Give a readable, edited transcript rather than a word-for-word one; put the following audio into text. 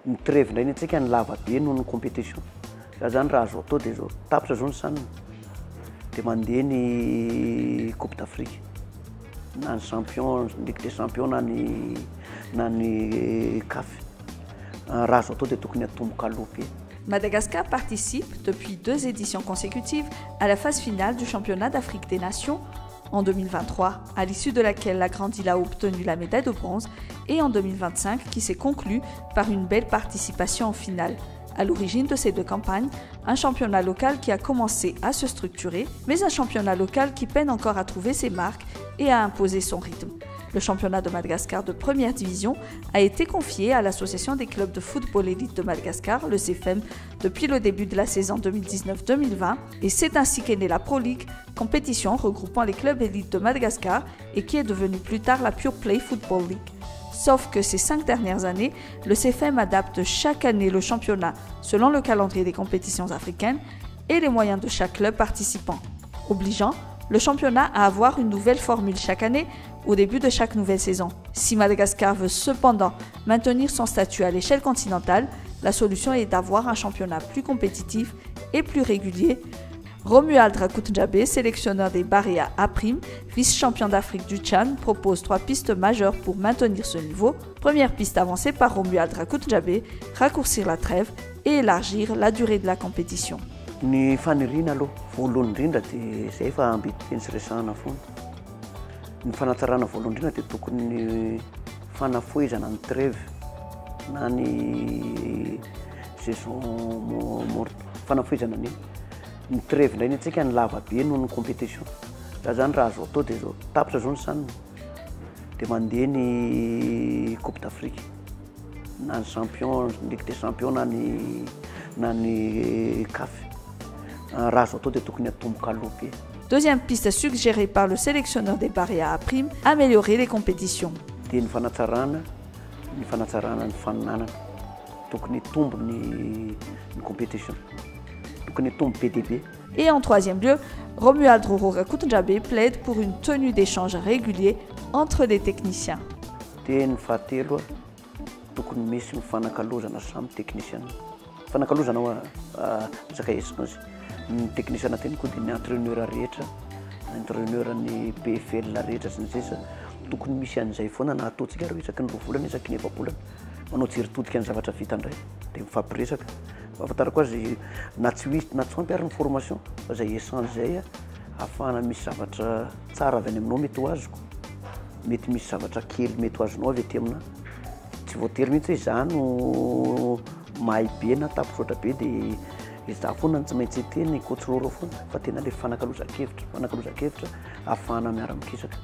ny trêve indray antsika ny lava be noho ny compétition. Raha zany raha azo atao dia zao tapitra zao ny saniny dia mandeha ny Coupe d'Afrique na ny champion Ligue des champions na ny CAF. Raha azo atao dia tokony atomboka aloha be. Madagascar participe depuis 2 éditions consécutives à la phase finale du championnat d'Afrique des Nations en 2023, à l'issue de laquelle la Grande Île a obtenu la médaille de bronze, et en 2025 qui s'est conclue par une belle participation en finale. À l'origine de ces 2 campagnes, un championnat local qui a commencé à se structurer, mais un championnat local qui peine encore à trouver ses marques et à imposer son rythme. Le championnat de Madagascar de première division a été confié à l'Association des clubs de football élite de Madagascar, le CFM, depuis le début de la saison 2019-2020, et c'est ainsi qu'est née la Pro League, compétition regroupant les clubs élites de Madagascar et qui est devenue plus tard la Pure Play Football League. Sauf que ces 5 dernières années, le CFM adapte chaque année le championnat selon le calendrier des compétitions africaines et les moyens de chaque club participant, obligeant le championnat à avoir une nouvelle formule chaque année au début de chaque nouvelle saison. Si Madagascar veut cependant maintenir son statut à l'échelle continentale, la solution est d'avoir un championnat plus compétitif et plus régulier. Romuald Rakutnjabe, sélectionneur des Barea A', vice-champion d'Afrique du Tchad, propose 3 pistes majeures pour maintenir ce niveau. Première piste avancée par Romuald Rakutnjabe, raccourcir la trêve et élargir la durée de la compétition. Ny faniriana aloha voalohany indrindra dia izay efa ambiditeny sy resahana foana. Ny fanatsarana voalohany indrindra dia tokony fanafoezana ny trêve na ny saison fanafoezana ny trêve indray antsika ny lava be noho ny compétition. Raha zany raha azo atao dia zao tapitra zao ny saniny dia mandeha ny Coupe d'Afrique na ny champion Ligue des champions na ny CAF. Raha azo atao dia tokony atomboka aloha be. Deuxième piste suggérée par le sélectionneur des Barea A', améliorer les compétitions. Dia ny fanatsarana ny faninanana tokony tombo ny compétition. Tokony tombo PDB. Et en 3e lieu, Romuald Rakutnjabe plaide pour une tenue d'échange régulier entre les techniciens. Dia ny fahatelo tokony misy mifanakalozana samy technicien. Fanakalozana zaka esina azy. Ny technicien teny koa dia ny entraîneur rehetra, entraîneur ny PFL rehetra sy ny sisa tokony misy an'izay foana na ataontsika ro isaky ny 2 volana isaky ny 4 volana manao jiritodika ny zavatra vita indray dia mifampiresaka. Ahafantarako azy na tsy ampy ary ny formation fa izay échange izay ahafahana misy zavatra tsara avy any aminao mety ho azoko, mety misy zavatra kely mety ho azonao avy aty aminahy. Tsy voatery mihitsy hoe izaho no mahay be na tapitra oatra be dia izaho foana tsy maintsy teny coach Loro foana fa tena ilay fanakalozan-kevitra ahafahana miara-mikisaka.